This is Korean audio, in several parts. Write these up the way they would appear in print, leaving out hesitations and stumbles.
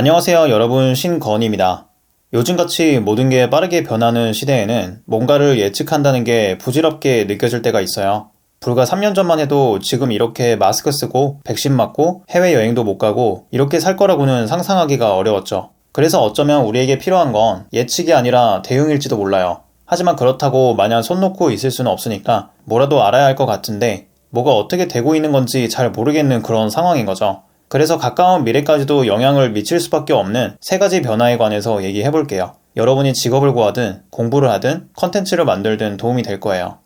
안녕하세요 여러분, 신건입니다. 요즘같이 모든 게 빠르게 변하는 시대에는 뭔가를 예측한다는 게 부질없게 느껴질 때가 있어요. 불과 3년 전만 해도 지금 이렇게 마스크 쓰고 백신 맞고 해외여행도 못 가고 이렇게 살 거라고는 상상하기가 어려웠죠. 그래서 어쩌면 우리에게 필요한 건 예측이 아니라 대응일지도 몰라요. 하지만 그렇다고 마냥 손 놓고 있을 수는 없으니까 뭐라도 알아야 할 것 같은데 뭐가 어떻게 되고 있는 건지 잘 모르겠는 그런 상황인 거죠. 그래서 가까운 미래까지도 영향을 미칠 수밖에 없는 세 가지 변화에 관해서 얘기해 볼게요. 여러분이 직업을 구하든 공부를 하든 컨텐츠를 만들든 도움이 될 거예요.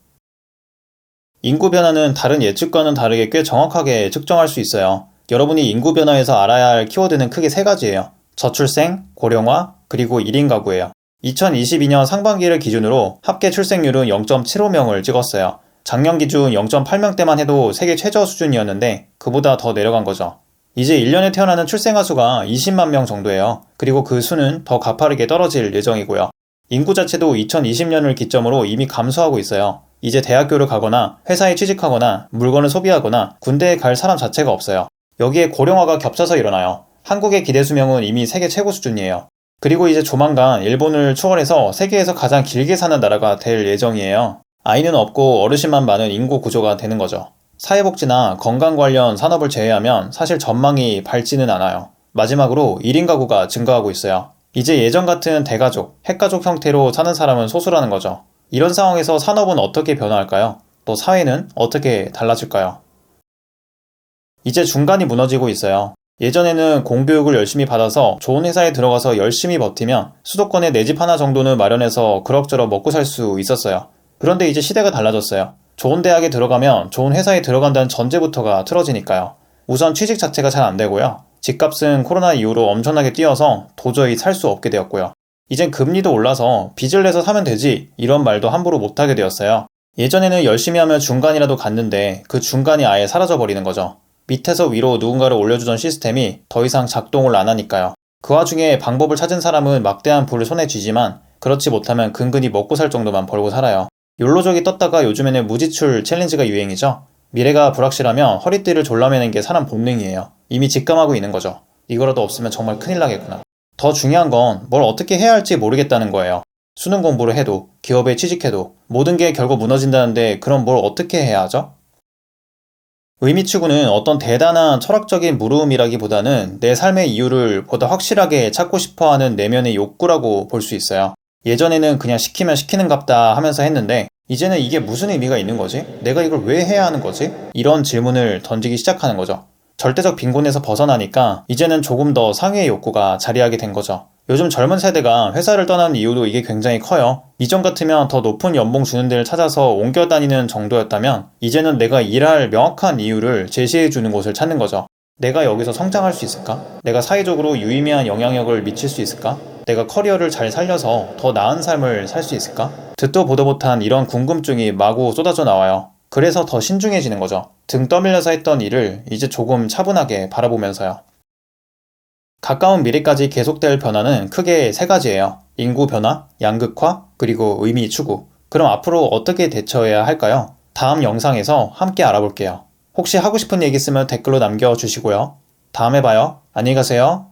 인구 변화는 다른 예측과는 다르게 꽤 정확하게 측정할 수 있어요. 여러분이 인구 변화에서 알아야 할 키워드는 크게 세 가지예요. 저출생, 고령화, 그리고 1인 가구예요. 2022년 상반기를 기준으로 합계 출생률은 0.75명을 찍었어요. 작년 기준 0.8명대만 해도 세계 최저 수준이었는데 그보다 더 내려간 거죠. 이제 1년에 태어나는 출생아 수가 20만 명 정도예요. 그리고 그 수는 더 가파르게 떨어질 예정이고요. 인구 자체도 2020년을 기점으로 이미 감소하고 있어요. 이제 대학교를 가거나 회사에 취직하거나 물건을 소비하거나 군대에 갈 사람 자체가 없어요. 여기에 고령화가 겹쳐서 일어나요. 한국의 기대 수명은 이미 세계 최고 수준이에요. 그리고 이제 조만간 일본을 추월해서 세계에서 가장 길게 사는 나라가 될 예정이에요. 아이는 없고 어르신만 많은 인구 구조가 되는 거죠. 사회복지나 건강 관련 산업을 제외하면 사실 전망이 밝지는 않아요. 마지막으로 1인 가구가 증가하고 있어요. 이제 예전 같은 대가족, 핵가족 형태로 사는 사람은 소수라는 거죠. 이런 상황에서 산업은 어떻게 변화할까요? 또 사회는 어떻게 달라질까요? 이제 중간이 무너지고 있어요. 예전에는 공교육을 열심히 받아서 좋은 회사에 들어가서 열심히 버티면 수도권에 내 집 하나 정도는 마련해서 그럭저럭 먹고 살 수 있었어요. 그런데 이제 시대가 달라졌어요. 좋은 대학에 들어가면 좋은 회사에 들어간다는 전제부터가 틀어지니까요. 우선 취직 자체가 잘 안 되고요. 집값은 코로나 이후로 엄청나게 뛰어서 도저히 살 수 없게 되었고요. 이젠 금리도 올라서 빚을 내서 사면 되지 이런 말도 함부로 못하게 되었어요. 예전에는 열심히 하면 중간이라도 갔는데 그 중간이 아예 사라져버리는 거죠. 밑에서 위로 누군가를 올려주던 시스템이 더 이상 작동을 안 하니까요. 그 와중에 방법을 찾은 사람은 막대한 부를 손에 쥐지만 그렇지 못하면 근근히 먹고 살 정도만 벌고 살아요. 욜로족이 떴다가 요즘에는 무지출 챌린지가 유행이죠. 미래가 불확실하면 허리띠를 졸라매는 게 사람 본능이에요. 이미 직감하고 있는 거죠. 이거라도 없으면 정말 큰일 나겠구나. 더 중요한 건 뭘 어떻게 해야 할지 모르겠다는 거예요. 수능 공부를 해도 기업에 취직해도 모든 게 결국 무너진다는데 그럼 뭘 어떻게 해야 하죠? 의미 추구는 어떤 대단한 철학적인 물음이라기보다는 내 삶의 이유를 보다 확실하게 찾고 싶어하는 내면의 욕구라고 볼 수 있어요. 예전에는 그냥 시키면 시키는갑다 하면서 했는데 이제는 이게 무슨 의미가 있는 거지? 내가 이걸 왜 해야 하는 거지? 이런 질문을 던지기 시작하는 거죠. 절대적 빈곤에서 벗어나니까 이제는 조금 더 상위의 욕구가 자리하게 된 거죠. 요즘 젊은 세대가 회사를 떠나는 이유도 이게 굉장히 커요. 이전 같으면 더 높은 연봉 주는 데를 찾아서 옮겨 다니는 정도였다면 이제는 내가 일할 명확한 이유를 제시해 주는 곳을 찾는 거죠. 내가 여기서 성장할 수 있을까? 내가 사회적으로 유의미한 영향력을 미칠 수 있을까? 내가 커리어를 잘 살려서 더 나은 삶을 살 수 있을까? 듣도 보도 못한 이런 궁금증이 마구 쏟아져 나와요. 그래서 더 신중해지는 거죠. 등 떠밀려서 했던 일을 이제 조금 차분하게 바라보면서요. 가까운 미래까지 계속될 변화는 크게 세 가지예요. 인구 변화, 양극화, 그리고 의미 추구. 그럼 앞으로 어떻게 대처해야 할까요? 다음 영상에서 함께 알아볼게요. 혹시 하고 싶은 얘기 있으면 댓글로 남겨주시고요. 다음에 봐요. 안녕히 가세요.